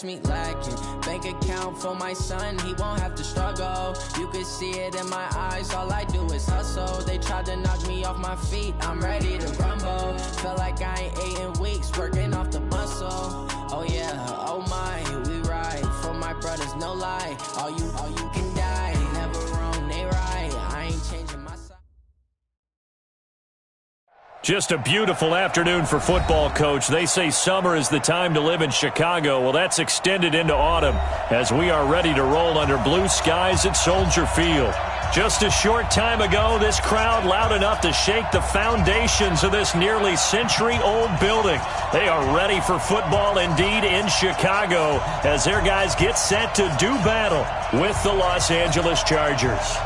Me lacking bank account for my son, he won't have to struggle. You could see it in my eyes, all I do is hustle. They tried to knock me off my feet, I'm ready to rumble. Feel like I ain't ate in weeks, working off the muscle. Oh yeah, oh my, we ride for my brothers, no lie. All you can die, never wrong, they right. I ain't changing my side. Just a beautiful afternoon for football, Coach. They say summer is the time to live in Chicago. Well, that's extended into autumn as we are ready to roll under blue skies at Soldier Field. Just a short time ago, this crowd loud enough to shake the foundations of this nearly century-old building. They are ready for football indeed in Chicago as their guys get set to do battle with the Los Angeles Chargers.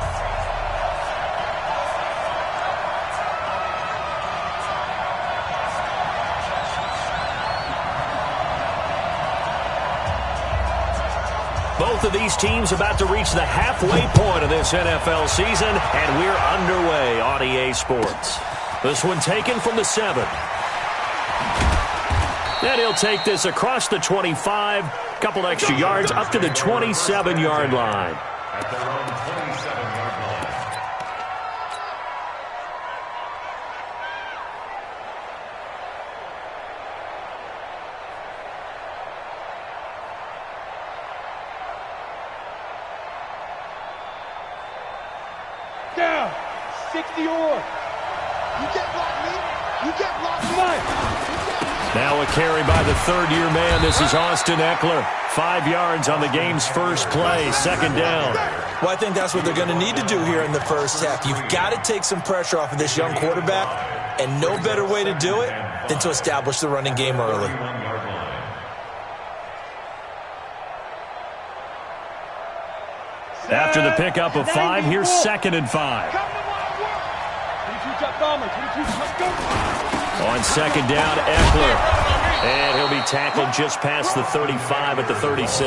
Both of these teams about to reach the halfway point of this NFL season, and we're underway on EA Sports. This one taken from the 7. And he'll take this across the 25, couple extra yards up to the 27-yard line. At their own 27-yard line. Down, 60 or. You get blocked, me. You get blocked, mine. Now a carry by the third-year man. This is Austin Eckler. 5 yards on the game's first play, second down. Well, I think that's what they're going to need to do here in the first half. You've got to take some pressure off of this young quarterback, and no better way to do it than to establish the running game early. After the pickup of 5, here's 2nd and 5. On second down, Eckler. And he'll be tackled just past the 35 at the 36.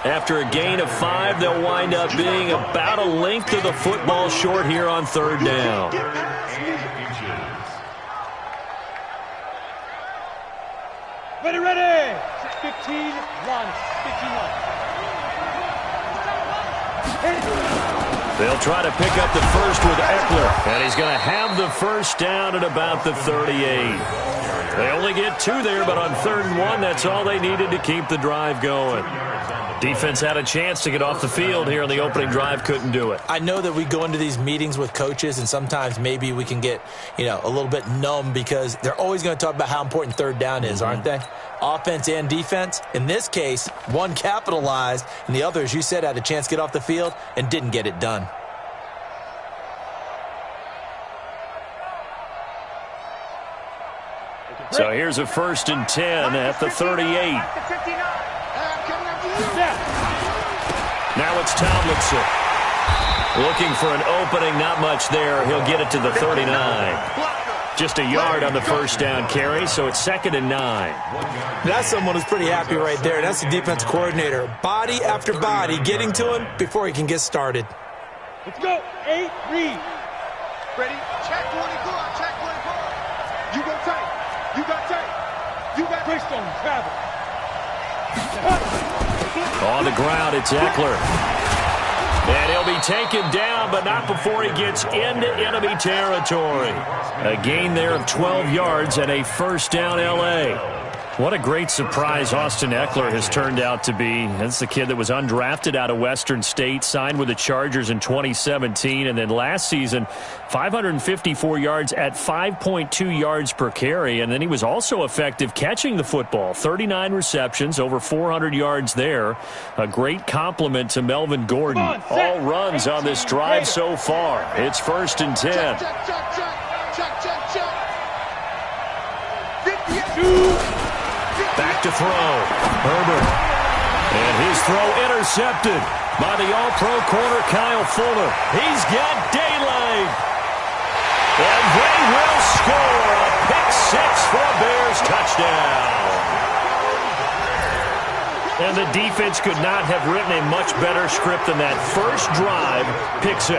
After a gain of 5, they'll wind up being about a length of the football short here on third down. Ready. 15, run. 15. They'll try to pick up the first with Eckler, and he's going to have the first down at about the 38. They only get 2 there, but on 3rd and 1, that's all they needed to keep the drive going. Defense had a chance to get off the field here on the opening drive, couldn't do it. I know that we go into these meetings with coaches, and sometimes maybe we can get, a little bit numb because they're always going to talk about how important third down is, aren't they? Offense and defense. In this case, one capitalized, and the other, as you said, had a chance to get off the field and didn't get it done. So here's a 1st and 10 at the 38. Now it's Tomlinson. Looking for an opening, not much there. He'll get it to the 39. Just a yard on the first down carry, so it's 2nd and 9. That's someone who's pretty happy right there. That's the defense coordinator. Body after body getting to him before he can get started. Let's go. 8, read. Ready? Check 24. Check 24. You go tight. You got tight. You got Greystone, travel. On the ground, it's Eckler. And he'll be taken down, but not before he gets into enemy territory. A gain there of 12 yards and a first down L.A. What a great surprise Austin Eckler has turned out to be. That's the kid that was undrafted out of Western State, signed with the Chargers in 2017, and then last season, 554 yards at 5.2 yards per carry, and then he was also effective catching the football. 39 receptions, over 400 yards there. A great compliment to Melvin Gordon. All runs on this drive so far. It's 1st and 10. Back to throw. Herbert. And his throw intercepted by the all-pro corner Kyle Fuller. He's got daylight. And they will score a pick-6 for a Bears touchdown. And the defense could not have written a much better script than that first drive, pick-6.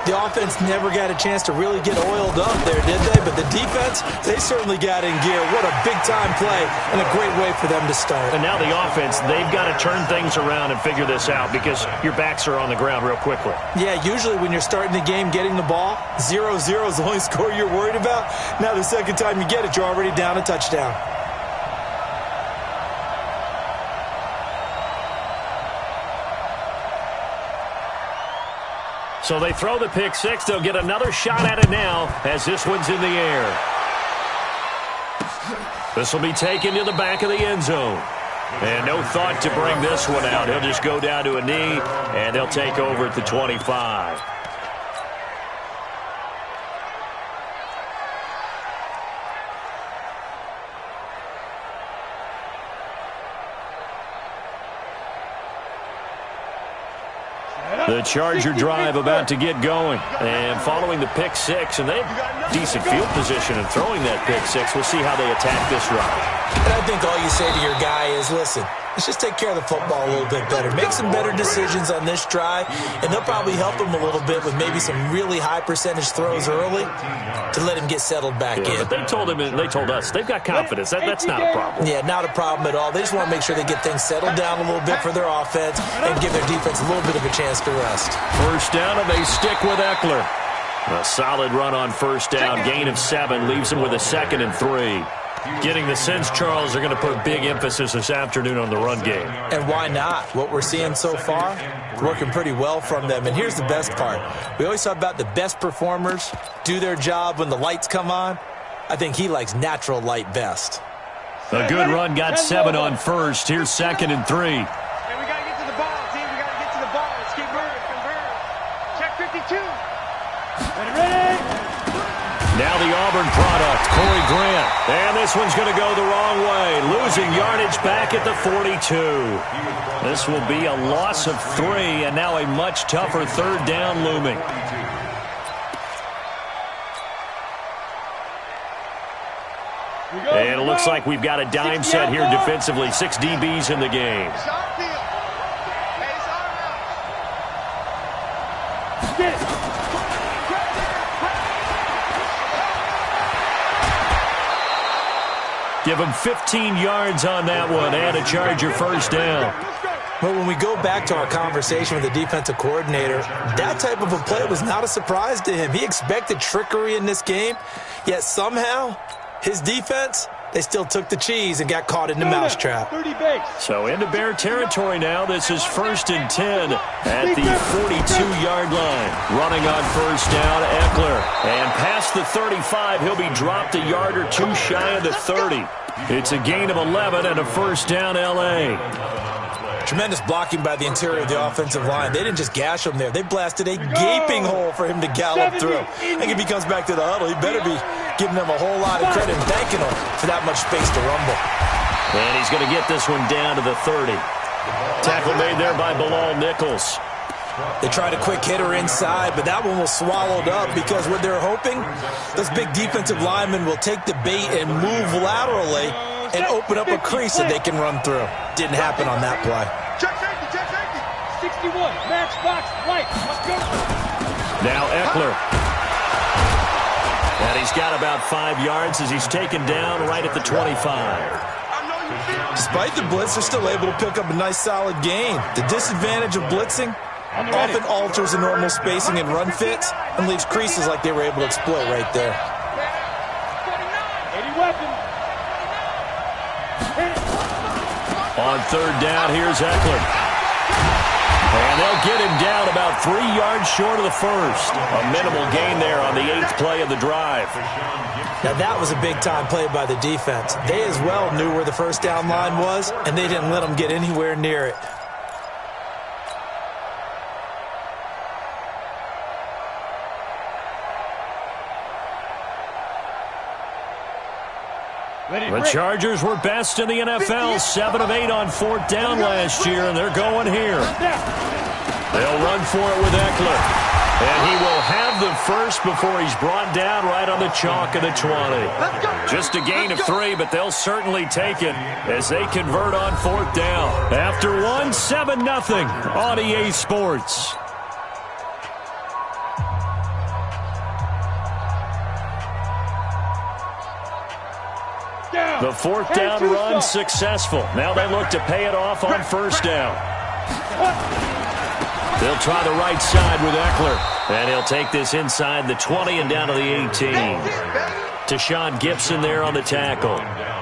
The offense never got a chance to really get oiled up there, did they? But the defense, they certainly got in gear. What a big-time play and a great way for them to start. And now the offense, they've got to turn things around and figure this out because your backs are on the ground real quickly. Yeah, usually when you're starting the game getting the ball, 0-0 is the only score you're worried about. Now the second time you get it, you're already down a touchdown. So they throw the pick six. They'll get another shot at it now as this one's in the air. This will be taken to the back of the end zone. And no thought to bring this one out. He'll just go down to a knee, and they'll take over at the 25. The Charger drive about to get going. And following the pick six, and they have decent field position in throwing that pick six. We'll see how they attack this drive. And I think all you say to your guy is, listen, let's just take care of the football a little bit better. Make some better decisions on this drive, and they'll probably help him a little bit with maybe some really high percentage throws early to let him get settled back in. But they told him, and they told us, they've got confidence. That's not a problem. Yeah, not a problem at all. They just want to make sure they get things settled down a little bit for their offense and give their defense a little bit of a chance to rest. First down, and they stick with Eckler. A solid run on first down. Gain of 7 leaves him with a 2nd and 3. Getting the sense, Charles, they're going to put big emphasis this afternoon on the run game. And why not? What we're seeing so far, working pretty well from them. And here's the best part. We always talk about the best performers do their job when the lights come on. I think he likes natural light best. A good run, got 7 on first. Here's 2nd and 3. Hey, we got to get to the ball, team. We got to get to the ball. Let's keep moving. Convert. Check 52. Ready? Now the Auburn product, Corey Grant. And this one's going to go the wrong way. Losing yardage back at the 42. This will be a loss of 3, and now a much tougher 3rd down looming. And it looks like we've got a dime set here defensively. 6 DBs in the game. Get it. Give him 15 yards on that one and a Charger first down. But when we go back to our conversation with the defensive coordinator, that type of a play was not a surprise to him. He expected trickery in this game, yet somehow his defense, they still took the cheese and got caught in the mousetrap. 30 base. So into Bear territory now. This is 1st and 10 at the 42-yard line. Running on first down, Eckler. And past the 35, he'll be dropped a yard or 2 shy of the 30. It's a gain of 11 and a first down, L.A. Tremendous blocking by the interior of the offensive line. They didn't just gash him there. They blasted a gaping hole for him to gallop through. I think if he comes back to the huddle, he better be giving them a whole lot of credit and thanking them for that much space to rumble. And he's going to get this one down to the 30. Tackle made there by Bilal Nichols. They tried a quick hitter inside, but that one was swallowed up because what they're hoping, those big defensive linemen will take the bait and move laterally and open up a crease that they can run through. Didn't happen on that play. Check safety, check safety. 61, match box, light. Let's go. Now Eckler. And he's got about 5 yards as he's taken down right at the 25. Despite the blitz, they're still able to pick up a nice solid gain. The disadvantage of blitzing often alters the normal spacing and run fits and leaves creases like they were able to exploit right there. 80 weapons. On 3rd down, here's Eckler. And they'll get him down about 3 yards short of the first. A minimal gain there on the 8th play of the drive. Now that was a big-time play by the defense. They as well knew where the first down line was, and they didn't let them get anywhere near it. The Chargers were best in the NFL, 7 of 8 on 4th down last year, and they're going here. They'll run for it with Eckler. And he will have the first before he's brought down right on the chalk of the 20. Just a gain of 3, but they'll certainly take it as they convert on 4th down. After 1, 7-0 on EA Sports. The fourth down run successful. Now they look to pay it off on first down. They'll try the right side with Eckler. And he'll take this inside the 20 and down to the 18. Tashawn Gibson there on the tackle.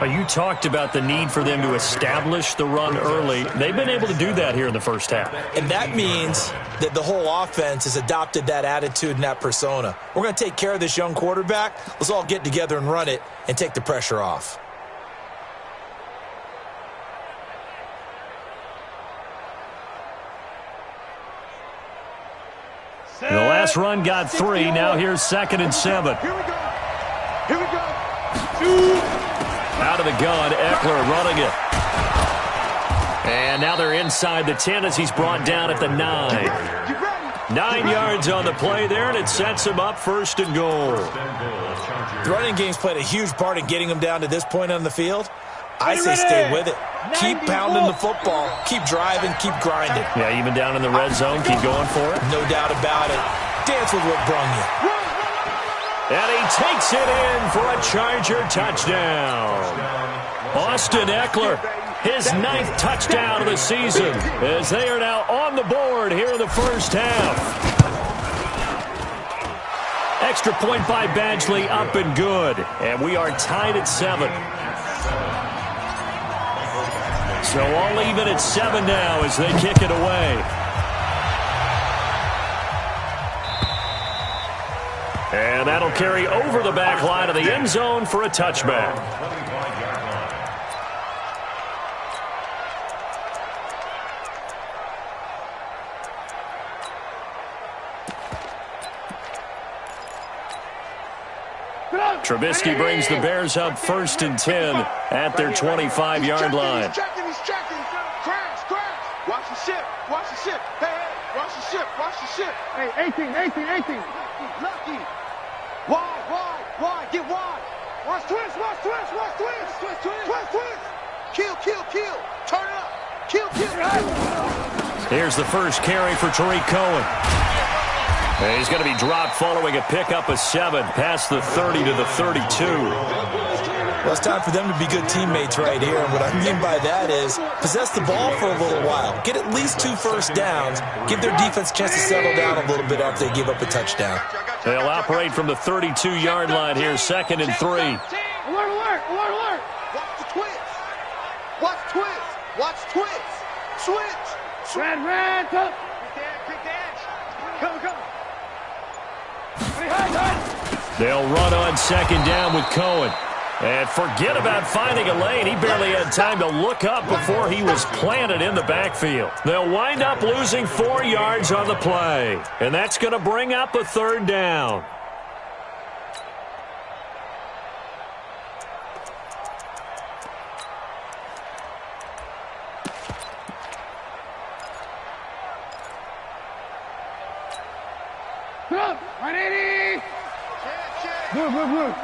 You talked about the need for them to establish the run early. They've been able to do that here in the first half. And that means that the whole offense has adopted that attitude and that persona. We're going to take care of this young quarterback. Let's all get together and run it and take the pressure off. The last run got 3. Now here's 2nd and 7. Here we go. Here we go. Out of the gun, Eckler running it. And now they're inside the 10 as he's brought down at the 9. 9 yards on the play there, and it sets him up 1st and goal. The running game's played a huge part in getting him down to this point on the field. I say stay with it. Keep pounding the football. Keep driving. Keep grinding. Yeah, even down in the red zone, keep going for it. No doubt about it. Dance with what brung you. And he takes it in for a Charger touchdown. Austin Eckler, his 9th touchdown of the season, as they are now on the board here in the first half. Extra point by Badgley, up and good. And we are tied at 7. So all even at 7 now as they kick it away. And that'll carry over the back line of the end zone for a touchback. Trubisky brings the Bears up 1st and 10 at their 25-yard line. He's checking. Crash. Watch the ship. Hey, watch the ship. Hey, 18. Lucky. Wide. Get wide. Watch twist. Kill. Turn it up. Kill. Here's the first carry for Tariq Cohen. And he's going to be dropped following a pickup of 7 past the 30 to the 32. Well, it's time for them to be good teammates right here. And what I mean by that is possess the ball for a little while. Get at least 2 first downs. Give their defense a chance to settle down a little bit after they give up a touchdown. They'll operate from the 32-yard line here, 2nd and 3. Alert. Watch twist. Switch. Red, top. Quick dash. Come. They'll run on 2nd down with Cohen. And forget about finding a lane. He barely had time to look up before he was planted in the backfield. They'll wind up losing 4 yards on the play. And that's going to bring up a 3rd down. Up. 180. Move.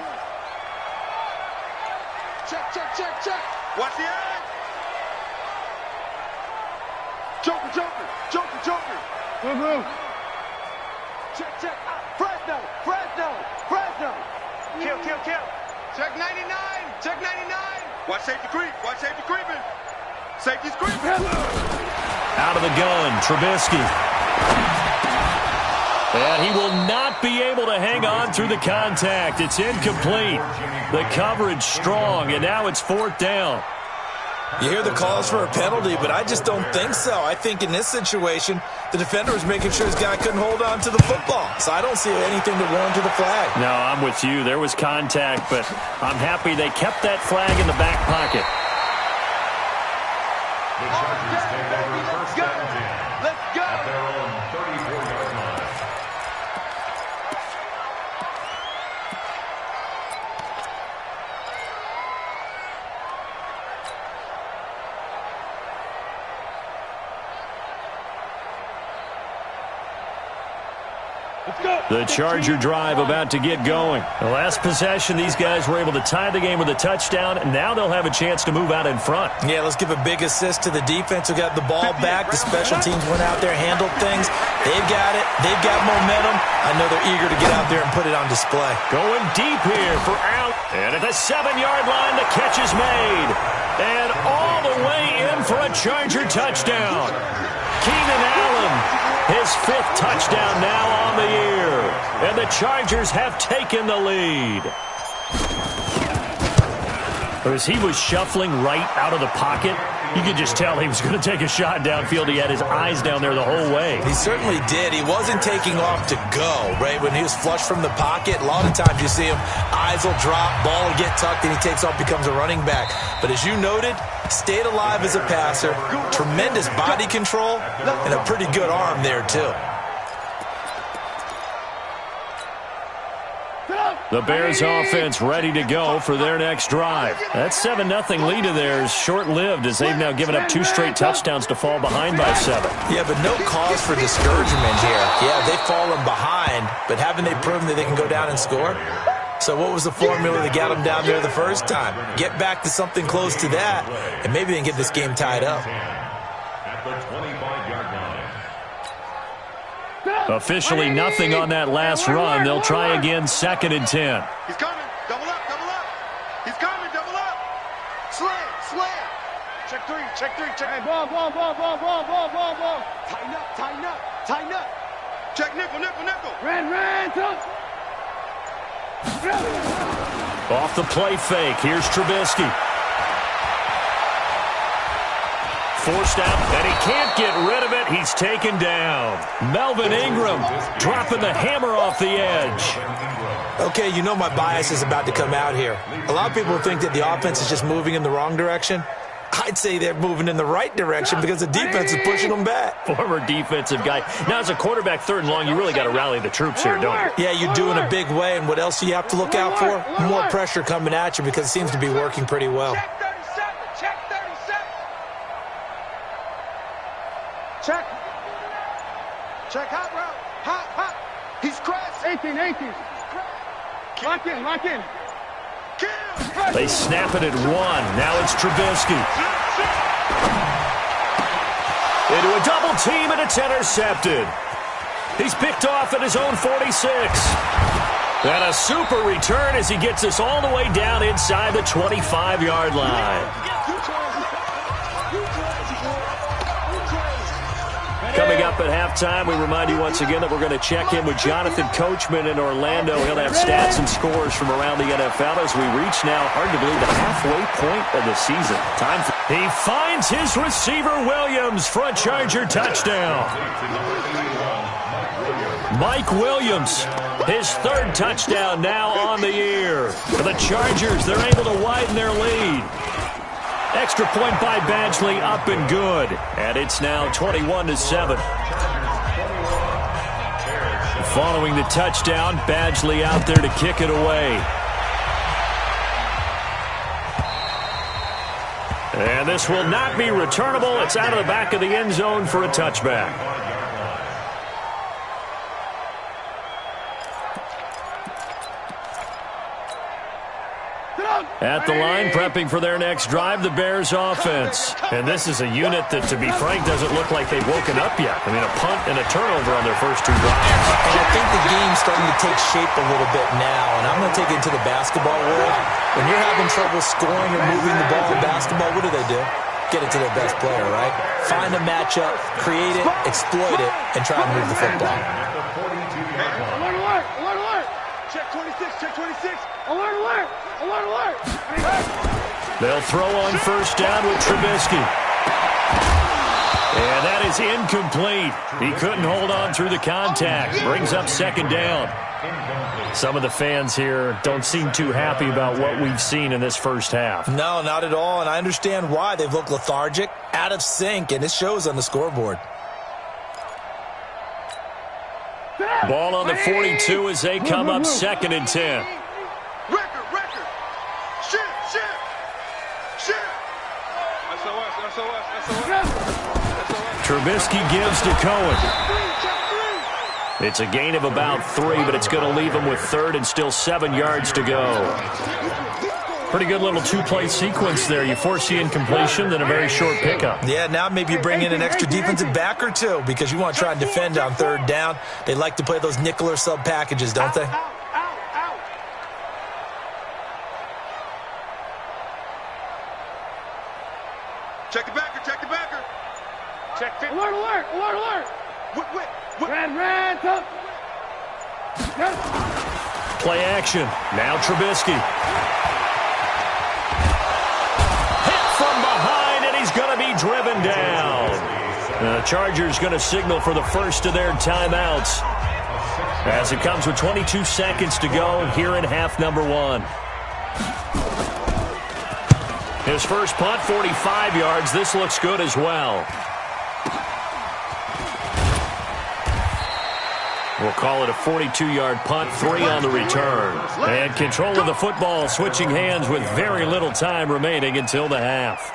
Check. Watch the end. Joker. Move. Check. Fresno. Kill. Check 99. Watch safety creeping. Safety's creeping. Out of the gun, Trubisky. And he will not be able to hang on through the contact. It's incomplete. The coverage strong, and now it's 4th down. You hear the calls for a penalty, but I just don't think so. I think in this situation, the defender was making sure his guy couldn't hold on to the football. So I don't see anything to warrant the flag. No, I'm with you. There was contact, but I'm happy they kept that flag in the back pocket. The Chargers take over 1st and 10. Let's go. At their own 34-yard line. The Charger drive about to get going. The last possession, these guys were able to tie the game with a touchdown, and now they'll have a chance to move out in front. Yeah, let's give a big assist to the defense who got the ball back. The special teams went out there, handled things. They've got it. They've got momentum. I know they're eager to get out there and put it on display. Going deep here for out. And at the 7-yard line, the catch is made. And all the way in for a Charger touchdown. Keenan Allen, his 5th touchdown now on the year. And the Chargers have taken the lead. As he was shuffling right out of the pocket, you could just tell he was going to take a shot downfield. He had his eyes down there the whole way. He certainly did. He wasn't taking off to go, right? When he was flush from the pocket, a lot of times you see him, eyes will drop, ball will get tucked, and he takes off, becomes a running back. But as you noted, stayed alive as a passer, tremendous body control, and a pretty good arm there, too. The Bears offense ready to go for their next drive. That 7-0 lead of theirs short-lived as they've now given up 2 straight touchdowns to fall behind by 7. Yeah, but no cause for discouragement here. Yeah, they've fallen behind, but haven't they proven that they can go down and score? So what was the formula that got them down there the first time? Get back to something close to that, and maybe they can get this game tied up. At the 25-yard line. Officially nothing on that last run. They'll try again, 2nd and 10. He's coming. Double up, double up. He's coming, double up. Slam, slam. Check 3, check 3, check. Hey, ball. Tighten up, tighten up, tighten up. Check nickel, nickel, nickel. Ran, touch. Off the play fake. Here's Trubisky. Forced out, and he can't get rid of it. He's taken down. Melvin Ingram dropping the hammer off the edge. Okay, you know my bias is about to come out here. A lot of people think that the offense is just moving in the wrong direction. I'd say they're moving in the right direction because the defense is pushing them back. Former defensive guy. Now, as a quarterback, 3rd and long, you really got to rally the troops here, don't you? Yeah, you do in a big way, and what else do you have to look out for? More pressure coming at you because it seems to be working pretty well. Check hot route. Hot. He's crashed. 18. Lock in. Kill. They snap it at 1. Now it's Trubisky. Into a double team, and it's intercepted. He's picked off at his own 46. And a super return as he gets us all the way down inside the 25-yard line. Coming up at halftime, we remind you once again that we're going to check in with Jonathan Coachman in Orlando. He'll have stats and scores from around the NFL as we reach now, hard to believe, the halfway point of the season. He finds his receiver, Williams, for a Charger touchdown. Mike Williams, his 3rd touchdown now on the year. For the Chargers, they're able to widen their lead. Extra point by Badgley, up and good. And it's now 21-7. Following the touchdown, Badgley out there to kick it away. And this will not be returnable. It's out of the back of the end zone for a touchback. At the line, prepping for their next drive, the Bears offense. And this is a unit that, to be frank, doesn't look like they've woken up yet. I mean, a punt and a turnover on their first 2 drives. And I think the game's starting to take shape a little bit now, and I'm going to take it into the basketball world. When you're having trouble scoring or moving the ball in basketball, what do? Get it to their best player, right? Find a matchup, create it, exploit it, and try and move the football. Alert. Check 26. Alert. They'll throw on first down with Trubisky. And that is incomplete. He couldn't hold on through the contact. Brings up 2nd down. Some of the fans here don't seem too happy about what we've seen in this first half. No, not at all, and I understand why. They've looked lethargic, out of sync, and it shows on the scoreboard. Ball on the 42 as they come up 2nd and 10. Record. Shit. SOS. Trubisky gives to Cohen. It's a gain of about 3, but it's going to leave them with 3rd and still 7 yards to go. Pretty good little two-play sequence there. You force the incompletion, then a very short pickup. Yeah, now maybe you bring in an extra defensive back or two because you want to try and defend on 3rd down. They like to play those nickel or sub packages, don't they? Check the backer, check the backer. Check 50. Alert, alert, alert, alert. Whip. Red, top. Play action. Now Trubisky. Hit from behind, and he's going to be driven down. The Chargers going to signal for the first of their timeouts as it comes with 22 seconds to go here in half number 1. His first punt, 45 yards. This looks good as well. We'll call it a 42-yard punt, 3 on the return. And control of the football switching hands with very little time remaining until the half.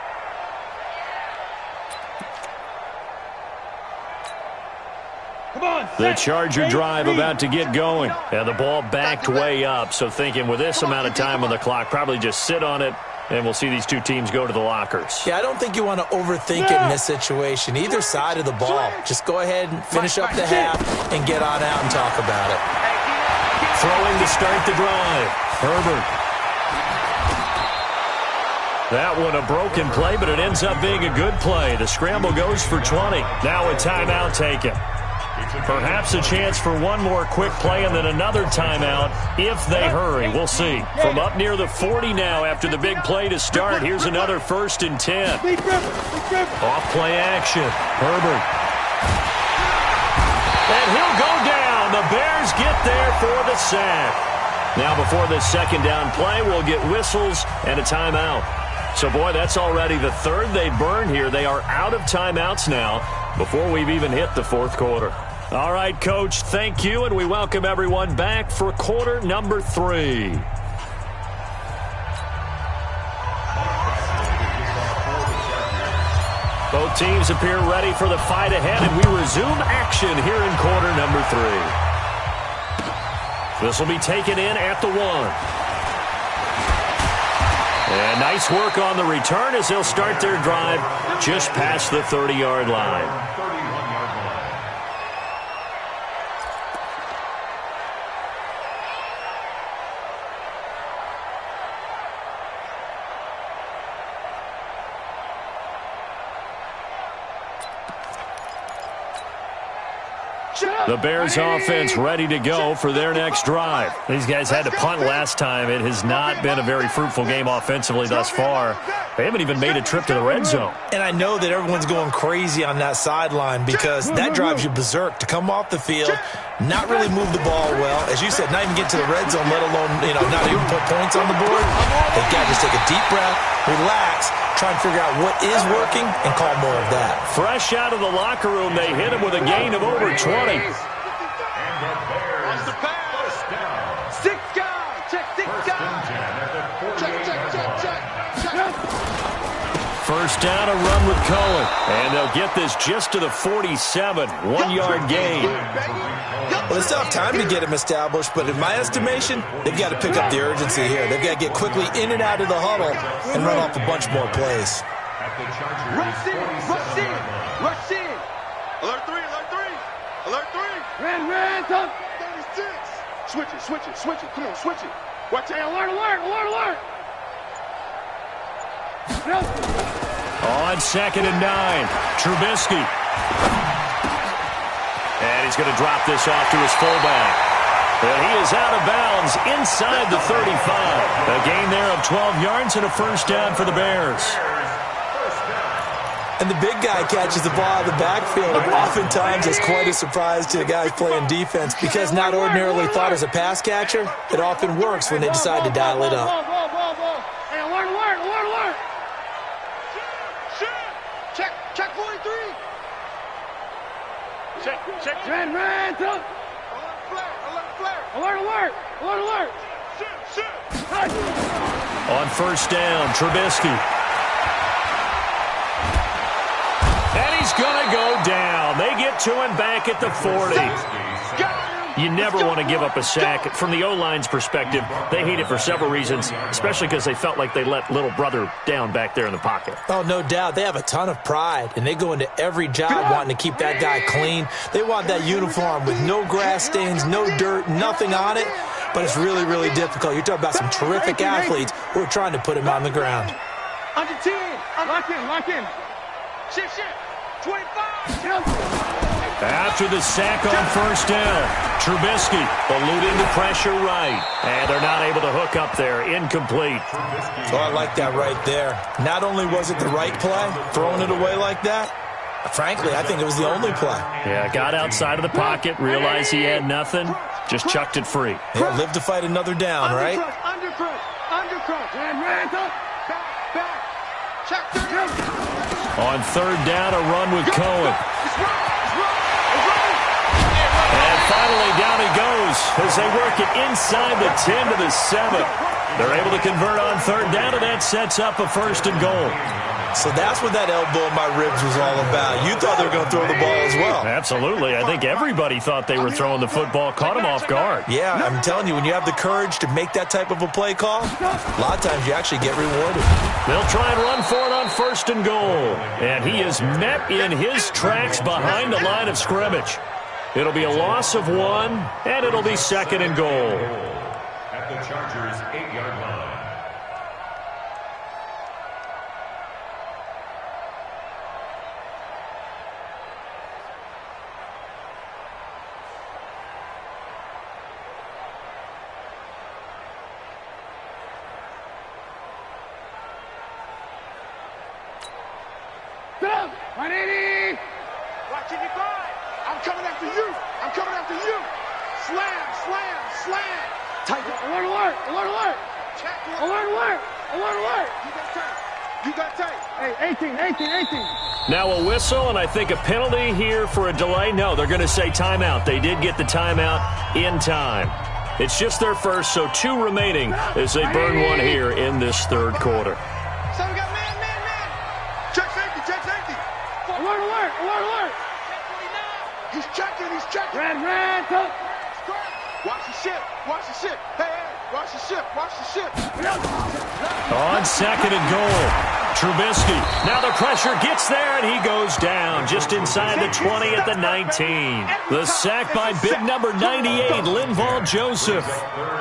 The Charger drive about to get going. And the ball backed way up, so thinking with this amount of time on the clock, probably just sit on it, and we'll see these two teams go to the lockers. Yeah, I don't think you want to overthink it in this situation. Either side of the ball. Just go ahead and finish up the half and get on out and talk about it. Throwing to start the drive. Herbert. That one a broken play, but it ends up being a good play. The scramble goes for 20. Now a timeout taken. Perhaps a chance for one more quick play and then another timeout if they hurry. We'll see. From up near the 40 now after the big play to start, here's another 1st and 10. Off play action. Herbert. And he'll go down. The Bears get there for the sack. Now before this 2nd down play, we'll get whistles and a timeout. So, boy, that's already the 3rd they'd burn here. They are out of timeouts now before we've even hit the 4th quarter. All right, Coach, thank you, and we welcome everyone back for quarter number 3. Both teams appear ready for the fight ahead, and we resume action here in quarter number 3. This will be taken in at the 1. And nice work on the return as they'll start their drive just past the 30-yard line. The Bears offense ready to go for their next drive. These guys had to punt last time. It has not been a very fruitful game offensively thus far. They haven't even made a trip to the red zone. And I know that everyone's going crazy on that sideline because that drives you berserk to come off the field, not really move the ball well. As you said, not even get to the red zone, let alone, not even put points on the board. They've got to just take a deep breath, relax, try and figure out what is working and call more of that. Fresh out of the locker room, they hit him with a gain of over 20. First down, a run with Cohen. And they'll get this just to the 47. 1-yard gain. Well, it's tough time to get him established, but in my estimation, they've got to pick up the urgency here. They've got to get quickly in and out of the huddle and run off a bunch more plays. Rush in, rush in, rush in. Alert 3, alert 3, alert 3. Red, top. 36. Switch it. Come on, switch it. Watch it. Alert. On 2nd and 9, Trubisky. And he's going to drop this off to his fullback. And he is out of bounds inside the 35. A gain there of 12 yards and a first down for the Bears. And the big guy catches the ball out of the backfield. And oftentimes, it's quite a surprise to the guys playing defense because not ordinarily thought as a pass catcher, it often works when they decide to dial it up. Hey, alert. Check 43. Check. Red, top. Alert. Alert. On first down, Trubisky. And he's going to go down. They get to him back at the 40. You never want to give up a sack. From the O-line's perspective, they hate it for several reasons, especially because they felt like they let little brother down back there in the pocket. Oh, no doubt. They have a ton of pride, and they go into every job wanting to keep that guy clean. They want that uniform with no grass stains, no dirt, nothing on it, but it's really, really difficult. You're talking about some terrific athletes who are trying to put him on the ground. Under 10. Lock in, lock in. Shift. 25. After the sack on first down, Trubisky eluding the pressure right. And they're not able to hook up there. Incomplete. Oh, I like that right there. Not only was it the right play, throwing it away like that, frankly, I think it was the only play. Yeah, got outside of the pocket, realized he had nothing, just chucked it free. Yeah, live to fight another down, right? Undercrush. Back. Check third. On third down, a run with Cohen. And finally, down he goes as they work it inside the 10 to the 7. They're able to convert on third down, and that sets up a 1st and goal. So that's what that elbow in my ribs was all about. You thought they were going to throw the ball as well. Absolutely. I think everybody thought they were throwing the football, caught him off guard. Yeah, I'm telling you, when you have the courage to make that type of a play call, a lot of times you actually get rewarded. They'll try and run for it on 1st and goal. And he is met in his tracks behind the line of scrimmage. It'll be a loss of 1, and it'll be 2nd and goal. At the Chargers' 8-yard line. Stop! 180! Watching you by. I'm coming after you. Slam. Tight. Alert. You got tight. Hey, 18. Now a whistle, and I think a penalty here for a delay. No, they're going to say timeout. They did get the timeout in time. It's just their first, so 2 remaining as they burn 1 here in this 3rd quarter. So we got man. Check safety. Alert. He's checking. Red. Watch the ship. Hey, watch the ship. On 2nd and goal. Trubisky. Now the pressure gets there, and he goes down just inside the 20 at the 19. The sack by big number 98, Linval Joseph.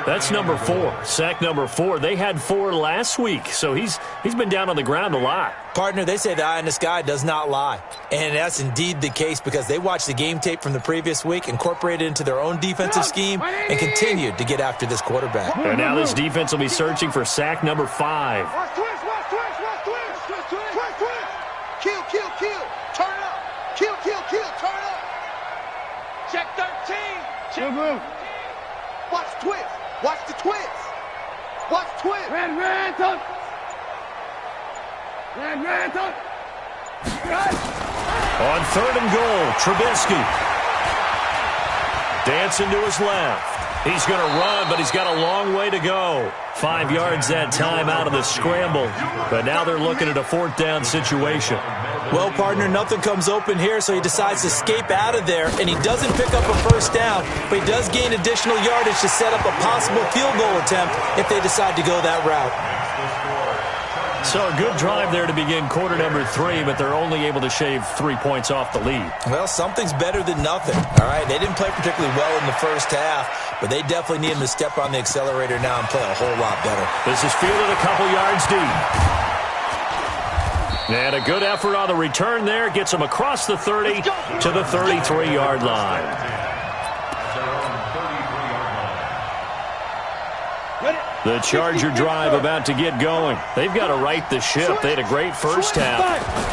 That's number 4. Sack number 4. They had 4 last week, so he's been down on the ground a lot. Partner, they say the eye in the sky does not lie. And that's indeed the case because they watched the game tape from the previous week, incorporated it into their own defensive scheme, and continued to get after this quarterback. And now this defense will be searching for sack number 5. Watch twist. Kill. Turn it up. Kill. Turn it up. Check 13. Watch twist. Watch the twist. Red. On 3rd and goal, Trubisky. Dancing to his left. He's going to run, but he's got a long way to go. 5 yards that time out of the scramble. But now they're looking at a 4th down situation. Well, partner, nothing comes open here, so he decides to escape out of there, and he doesn't pick up a 1st down, but he does gain additional yardage to set up a possible field goal attempt if they decide to go that route. So a good drive there to begin quarter number 3, but they're only able to shave 3 points off the lead. Well, something's better than nothing, all right? They didn't play particularly well in the first half, but they definitely need him to step on the accelerator now and play a whole lot better. This is fielded a couple yards deep. And a good effort on the return there. Gets him across the 30 to the 33-yard line. The Charger drive about to get going. They've got to right the ship. They had a great first half,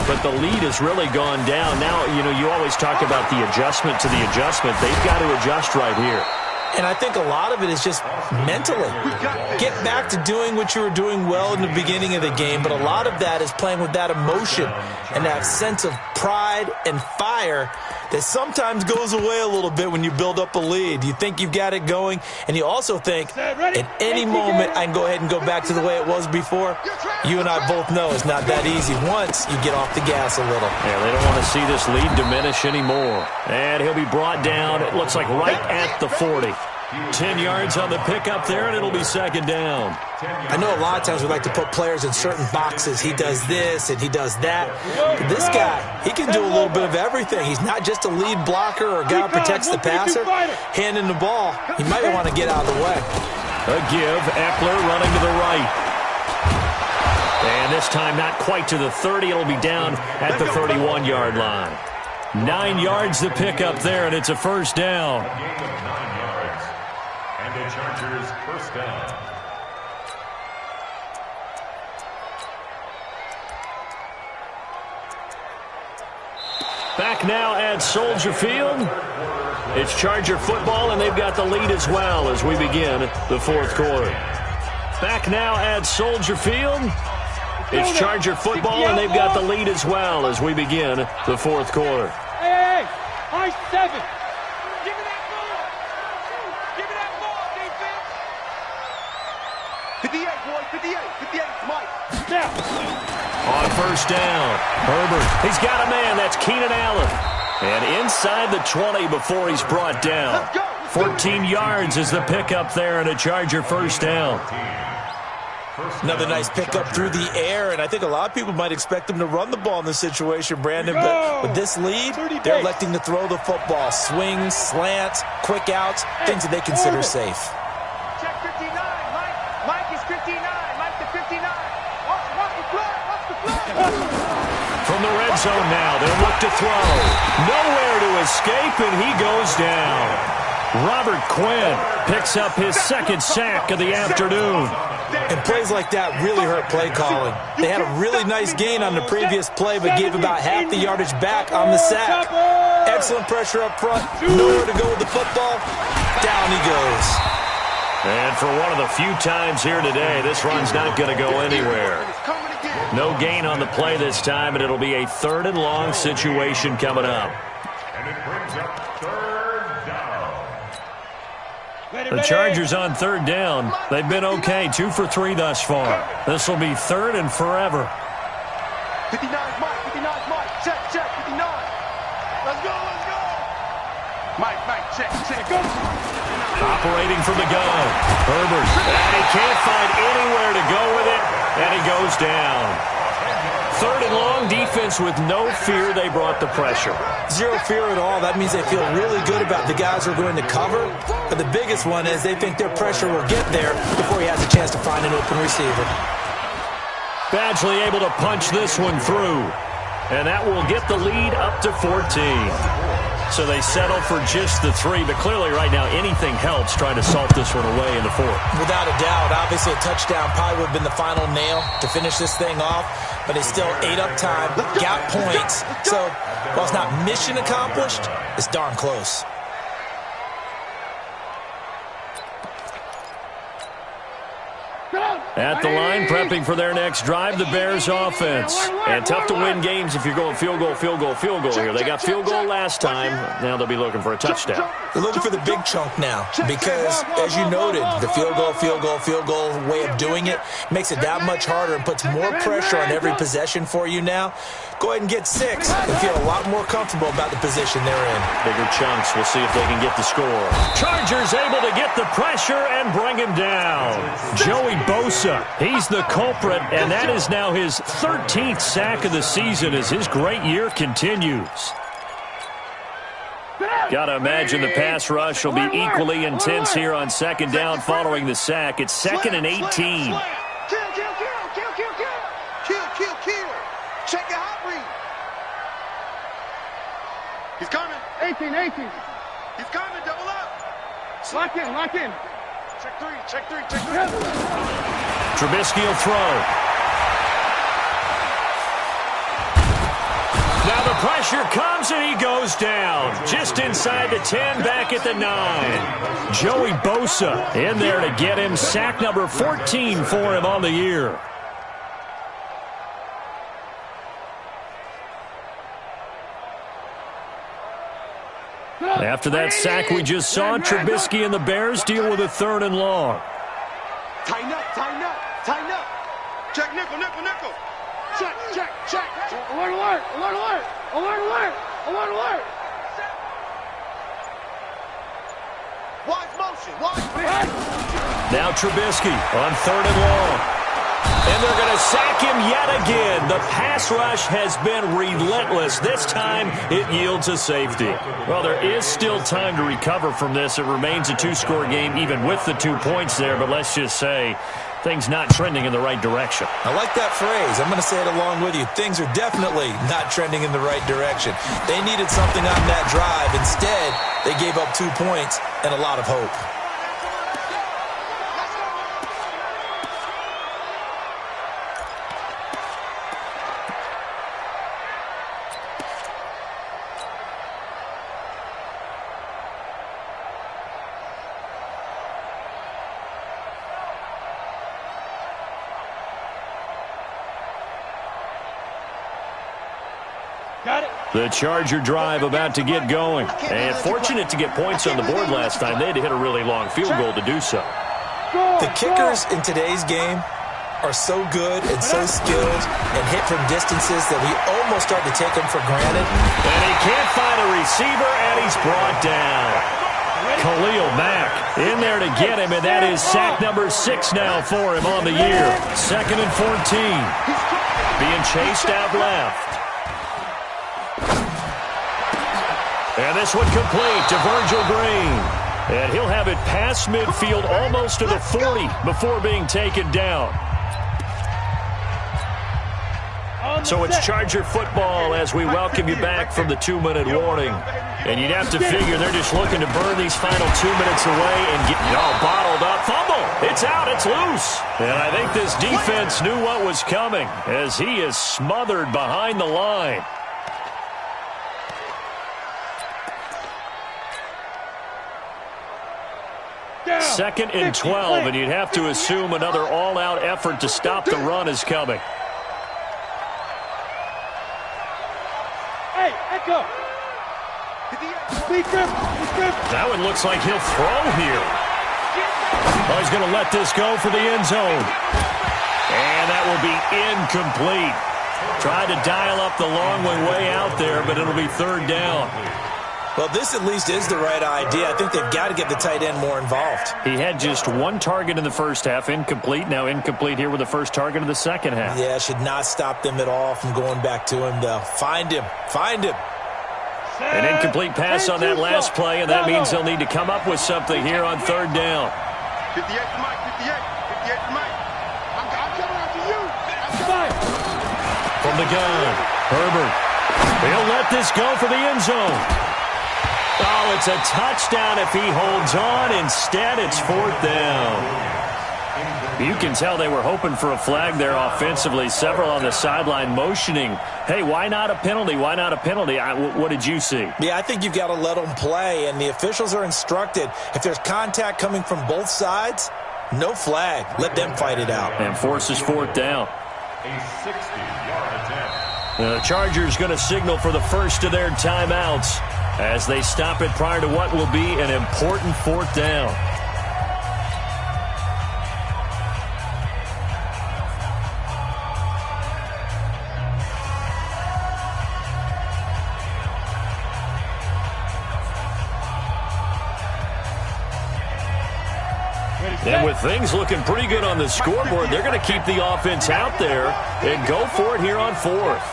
but the lead has really gone down. Now, you always talk about the adjustment to the adjustment. They've got to adjust right here. And I think a lot of it is just mentally. Get back to doing what you were doing well in the beginning of the game, but a lot of that is playing with that emotion and that sense of pride and fire that sometimes goes away a little bit when you build up a lead. You think you've got it going, and you also think at any moment I can go ahead and go back to the way it was before. You and I both know it's not that easy once you get off the gas a little. Yeah, they don't want to see this lead diminish anymore. And he'll be brought down, it looks like right at the 40. 10 yards on the pickup there, and it'll be second down. I know a lot of times we like to put players in certain boxes. He does this and he does that. But this guy, he can do a little bit of everything. He's not just a lead blocker or a guy who protects the passer. Handing the ball, he might want to get out of the way. A give, Eckler running to the right. And this time not quite to the 30. It'll be down at the 31-yard line. 9 yards the pickup there, and it's a first down. A gain of 9 yards. And the Chargers first down. Back now at Soldier Field. It's Charger football, and they've got the lead as well as we begin the fourth quarter. Back now at Soldier Field. It's Charger football, and they've got the lead as well as we begin the fourth quarter. Hey, high 7. Give me that ball. Give me that ball, defense. 58, boy, 58, 58, Mike. Now. On first down, Herbert, he's got a man, that's Keenan Allen. And inside the 20 before he's brought down. 14 yards is the pickup there, and a Charger first down. Another nice pickup through the air, and I think a lot of people might expect them to run the ball in this situation, Brandon, but with this lead, they're electing to throw the football. Swings, slants, quick outs, things that they consider safe. Check 59, Mike. Mike is 59. Mike to 59. Watch the flag. Watch the flag. From the red zone now, they'll look to throw. Nowhere to escape, and he goes down. Robert Quinn picks up his second sack of the afternoon. And plays like that really hurt play calling. They had a really nice gain on the previous play, but gave about half the yardage back on the sack. Excellent pressure up front. Nowhere to go with the football. Down he goes. And for one of the few times here today, this run's not going to go anywhere. No gain on the play this time, and it'll be a third and long situation coming up. And it brings up third down. The Chargers on third down. They've been okay, 2 for 3 thus far. This will be third and forever. 59's Mike. 59's Mike. Check, 59. Let's go. Mike, check. Go. Operating from the gun. Herbert. And he can't find anywhere to go with it, and he goes down. Third and long, defense with no fear. They brought the pressure. Zero fear at all. That means they feel really good about the guys who are going to cover. But the biggest one is they think their pressure will get there before he has a chance to find an open receiver. Badgley able to punch this one through. And that will get the lead up to 14. So they settle for just the 3, but clearly right now anything helps trying to salt this one away in the fourth. Without a doubt, obviously a touchdown probably would have been the final nail to finish this thing off, but they still ate up time, got points. So while it's not mission accomplished, it's darn close. At the line, prepping for their next drive, the Bears offense. And tough to win games if you're going field goal here. They got field goal last time. Now they'll be looking for a touchdown. They're looking for the big chunk now because, as you noted, the field goal way of doing it makes it that much harder and puts more pressure on every possession for you now. Go ahead and get 6 and feel a lot more comfortable about the position they're in. Bigger chunks. We'll see if they can get the score. Chargers able to get the pressure and bring him down. Joey Bosa, he's the culprit, and that is now his 13th sack of the season as his great year continues. Got to imagine the pass rush will be equally intense here on second down following the sack. It's 2nd and 18. Kill. Check your hot read. He's coming. 18. He's coming. Double up. Lock in. Check three. Trubisky will throw. Now the pressure comes and he goes down. Just inside the 10, back at the 9. Joey Bosa in there to get him. Sack number 14 for him on the year. After that sack we just saw, Trubisky and the Bears deal with a 3rd and long. Tighten up, tighten up, tighten up. Check nickel, nickel, nickel. Check, check, check. Alert, alert, alert, alert, alert, alert, alert, alert. Watch motion, watch. Now Trubisky on 3rd and long. And they're going to sack him yet again. The pass rush has been relentless. This time it yields a safety. Well, there is still time to recover from this. It remains a 2-score game even with the 2 points there. But let's just say things not trending in the right direction. I like that phrase. I'm going to say it along with you. Things are definitely not trending in the right direction. They needed something on that drive. Instead, they gave up 2 points and a lot of hope. The Charger drive about to get going. And fortunate to get points on the board last time. They had to hit a really long field goal to do so. The kickers in today's game are so good and so skilled and hit from distances that we almost start to take them for granted. And he can't find a receiver, and he's brought down. Khalil Mack in there to get him, and that is sack number 6 now for him on the year. 2nd and 14. Being chased out left. And this one complete to Virgil Green. And he'll have it past midfield almost to the 40 before being taken down. So it's Charger football as we welcome you back from the 2-minute warning. And you'd have to figure they're just looking to burn these final 2 minutes away and get it all bottled up. Fumble! It's out, it's loose. And I think this defense knew what was coming as he is smothered behind the line. Second and 12, and you'd have to assume another all-out effort to stop the run is coming. Hey, Echo. That one looks like he'll throw here. Oh, he's going to let this go for the end zone. And that will be incomplete. Tried to dial up the long way out there, but it'll be 3rd down. Well, this at least is the right idea. I think they've got to get the tight end more involved. He had just 1 target in the first half, incomplete. Now incomplete here with the first target of the second half. Yeah, should not stop them at all from going back to him, though. Find him. Find him. An incomplete pass on that last play, and that means they'll need to come up with something here on 3rd down. 58 to Mike, 58 to Mike. I'm coming after you. From the gun, Herbert. He'll let this go for the end zone. Oh, it's a touchdown if he holds on. Instead, it's 4th down. You can tell they were hoping for a flag there offensively. Several on the sideline motioning, hey, why not a penalty? Why not a penalty? What did you see? Yeah, I think you've got to let them play, and the officials are instructed. If there's contact coming from both sides, no flag. Let them fight it out. And forces 4th down. A 60-yard attempt. The Chargers going to signal for the first of their timeouts as they stop it prior to what will be an important 4th down. And with things looking pretty good on the scoreboard, they're going to keep the offense out there and go for it here on 4th.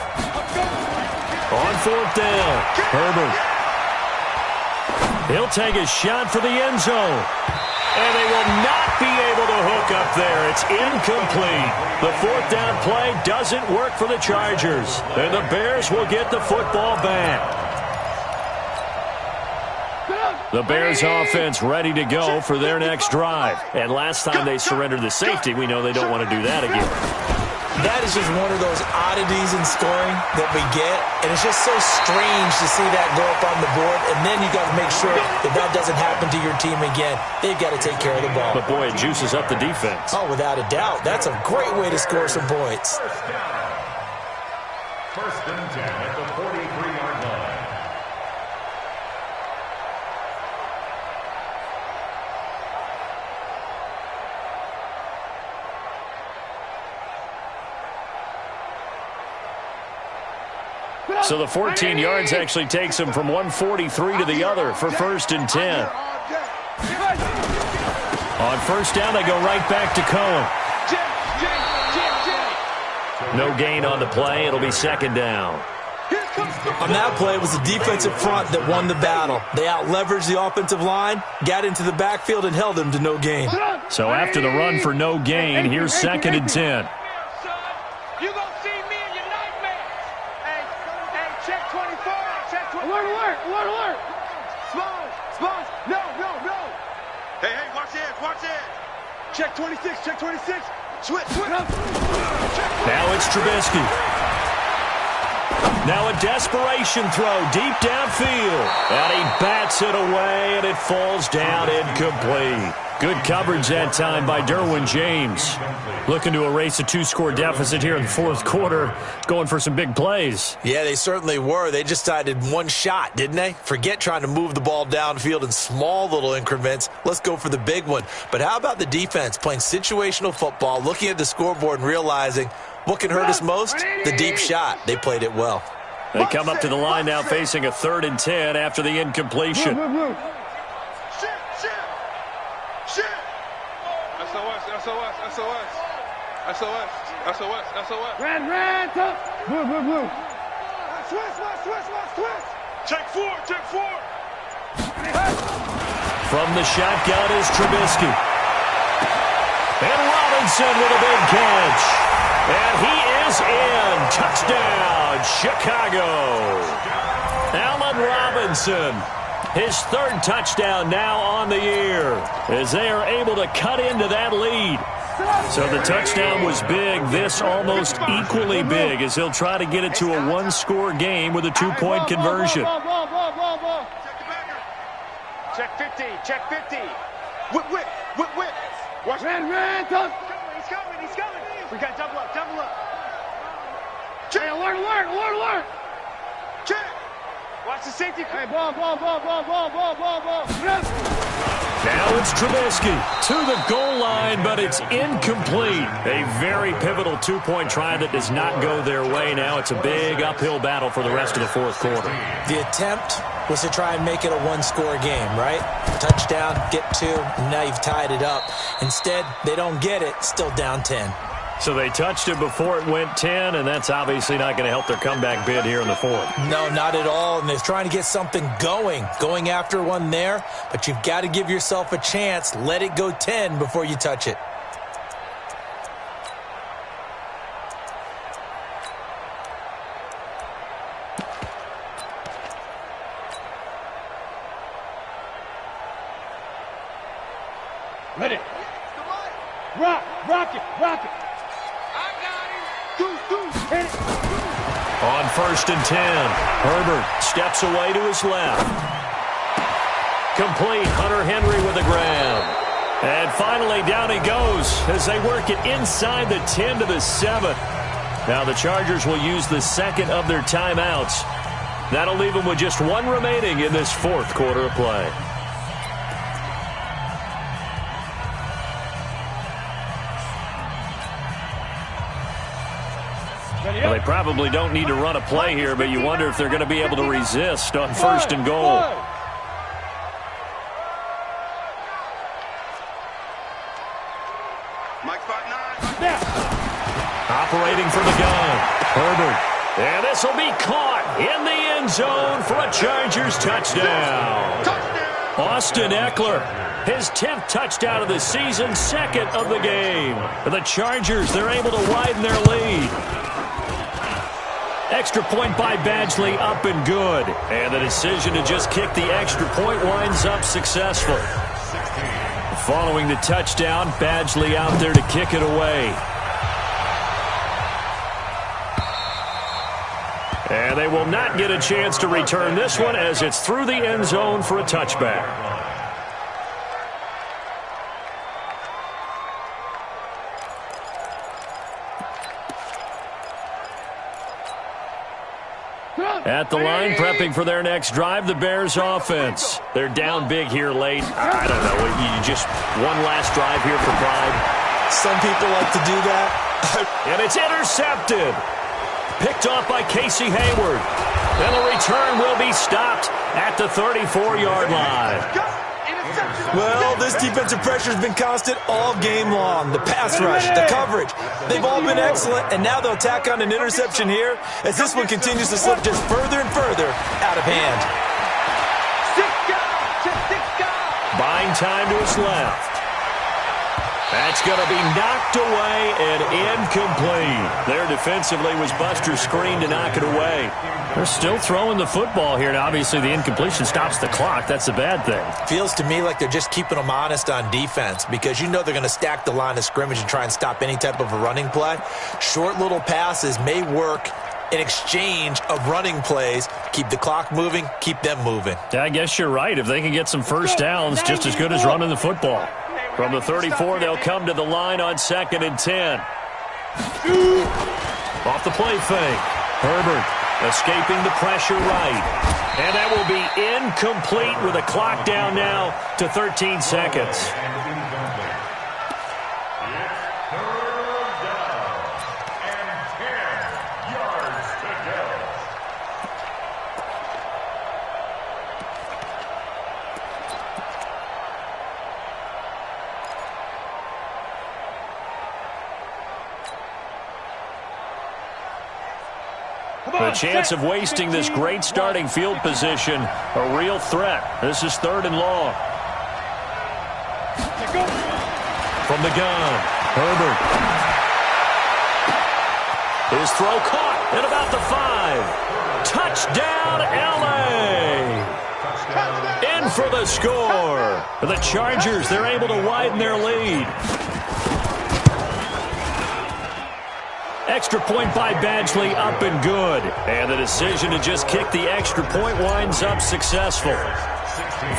On 4th down, Herbert. He'll take a shot for the end zone. And they will not be able to hook up there. It's incomplete. The 4th down play doesn't work for the Chargers. And the Bears will get the football back. The Bears offense ready to go for their next drive. And last time they surrendered the safety, we know they don't want to do that again. That is just one of those oddities in scoring that we get. And it's just so strange to see that go up on the board. And then you got to make sure that that doesn't happen to your team again. They've got to take care of the ball. But, boy, it juices up the defense. Oh, without a doubt. That's a great way to score some points. First and 10 at the 43-yard line. So the 14 yards actually takes him from 143 to the other for 1st and 10. On 1st down, they go right back to Cohen. No gain on the play. It'll be 2nd down. On that play, it was the defensive front that won the battle. They out-leveraged the offensive line, got into the backfield, and held them to no gain. So after the run for no gain, here's 2nd and 10. You gonna see me in your nightmares. Hey, check 24. Check 24. Alert. Smalls. No. Hey, watch it. Check 26. Switch. Now it's Trubisky. Now a desperation throw deep downfield. And he bats it away, and it falls down incomplete. Good coverage that time by Derwin James. Looking to erase a 2-score deficit here in the 4th quarter. Going for some big plays. Yeah, they certainly were. They just decided one shot, didn't they? Forget trying to move the ball downfield in small little increments. Let's go for the big one. But how about the defense playing situational football, looking at the scoreboard and realizing what can hurt us most? The deep shot. They played it well. They come up to the line now facing a 3rd and 10 after the incompletion. Shit. SOS. Red, top. Blue. Switch. Check 4. From the shotgun is Trubisky. And Robinson with a big catch. And he is in. Touchdown, Chicago. Allen Robinson. His 3rd touchdown now on the year as they are able to cut into that lead. So the touchdown was big. This almost equally big as he'll try to get it to a 1-score game with a 2-point conversion. Check 50. Whip. Watch red. He's coming. We got double up. Check. Alert. Check. Watch the safety. Hey, ball. Now it's Trubisky to the goal line, but it's incomplete. A very pivotal 2-point try that does not go their way. Now it's a big uphill battle for the rest of the 4th quarter. The attempt was to try and make it a 1-score game, right? Touchdown, get 2, and now you've tied it up. Instead, they don't get it, still down 10. So they touched it before it went 10, and that's obviously not going to help their comeback bid here in the 4th. No, not at all, and they're trying to get something going after one there, but you've got to give yourself a chance. Let it go 10 before you touch it. Ready. Rock it. On 1st and 10, Herbert steps away to his left. Complete, Hunter Henry with the grab. And finally, down he goes as they work it inside the 10 to the 7. Now the Chargers will use the 2nd of their timeouts. That'll leave them with just 1 remaining in this 4th quarter of play. Well, they probably don't need to run a play here, but you wonder if they're going to be able to resist on 1st and goal. Operating from the gun, Herbert. And this will be caught in the end zone for a Chargers touchdown. Austin Eckler, his 10th touchdown of the season, 2nd of the game. The Chargers, they're able to widen their lead. Extra point by Badgley, up and good. And the decision to just kick the extra point winds up successful. Following the touchdown, Badgley out there to kick it away. And they will not get a chance to return this one as it's through the end zone for a touchback. At the line, prepping for their next drive, the Bears offense. They're down big here late. I don't know. You just one last drive here for pride. Some people like to do that. And it's intercepted. Picked off by Casey Hayward. And the return will be stopped at the 34-yard line. Well, this defensive pressure has been constant all game long. The pass rush, the coverage, they've all been excellent, and now they'll tack on an interception here as this one continues to slip just further and further out of hand. Buying time to his left. That's going to be knocked away and incomplete. There defensively was Buster's screen to knock it away. They're still throwing the football here, and obviously the incompletion stops the clock. That's a bad thing. Feels to me like they're just keeping them honest on defense because you know they're going to stack the line of scrimmage and try and stop any type of a running play. Short little passes may work in exchange of running plays. Keep the clock moving, keep them moving. Yeah, I guess you're right. If they can get some first downs, just as good as running the football. From the 34, they'll come to the line on 2nd and 10. Off the play fake. Herbert escaping the pressure right. And that will be incomplete with a clock down now to 13 seconds. The chance of wasting this great starting field position, a real threat. This is 3rd and long. From the gun, Herbert. His throw caught at about the 5. Touchdown, L.A. In for the score. For the Chargers, they're able to widen their lead. Extra point by Badgley, up and good. And the decision to just kick the extra point winds up successful.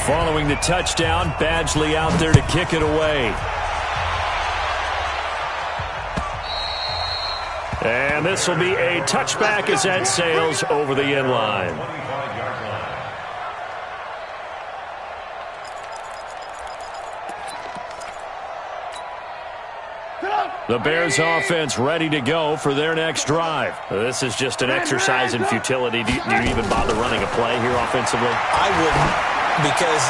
Following the touchdown, Badgley out there to kick it away. And this will be a touchback as that sails over the end line. The Bears offense ready to go for their next drive. This is just an exercise in futility. Do you even bother running a play here offensively? I wouldn't, because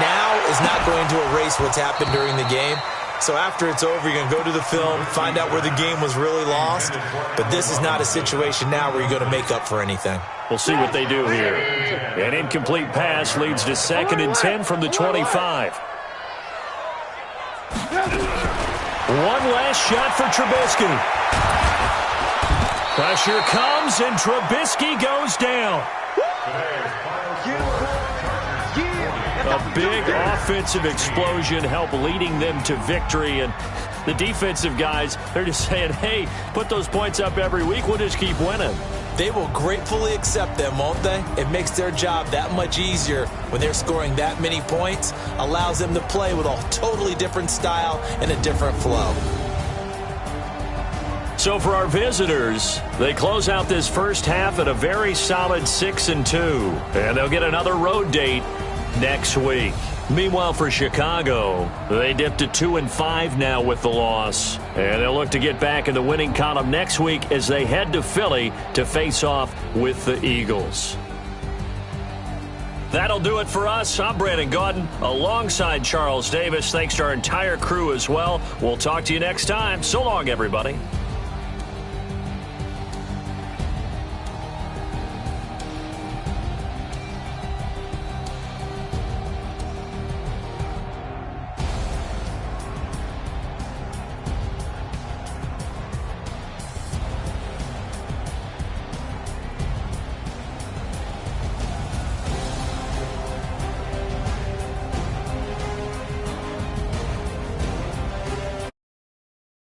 now is not going to erase what's happened during the game. So after it's over, you're going to go to the film, find out where the game was really lost. But this is not a situation now where you're going to make up for anything. We'll see what they do here. An incomplete pass leads to 2nd and 10 from the 25. One last shot for Trubisky. Pressure comes, and Trubisky goes down. A big offensive explosion helped leading them to victory. And the defensive guys, they're just saying, hey, put those points up every week. We'll just keep winning. They will gratefully accept them, won't they? It makes their job that much easier when they're scoring that many points. Allows them to play with a totally different style and a different flow. So for our visitors, they close out this first half at a very solid 6-2. And they'll get another road date next week. Meanwhile, for Chicago, they dipped to 2-5 now with the loss. And they'll look to get back in the winning column next week as they head to Philly to face off with the Eagles. That'll do it for us. I'm Brandon Gaudin alongside Charles Davis. Thanks to our entire crew as well. We'll talk to you next time. So long, everybody.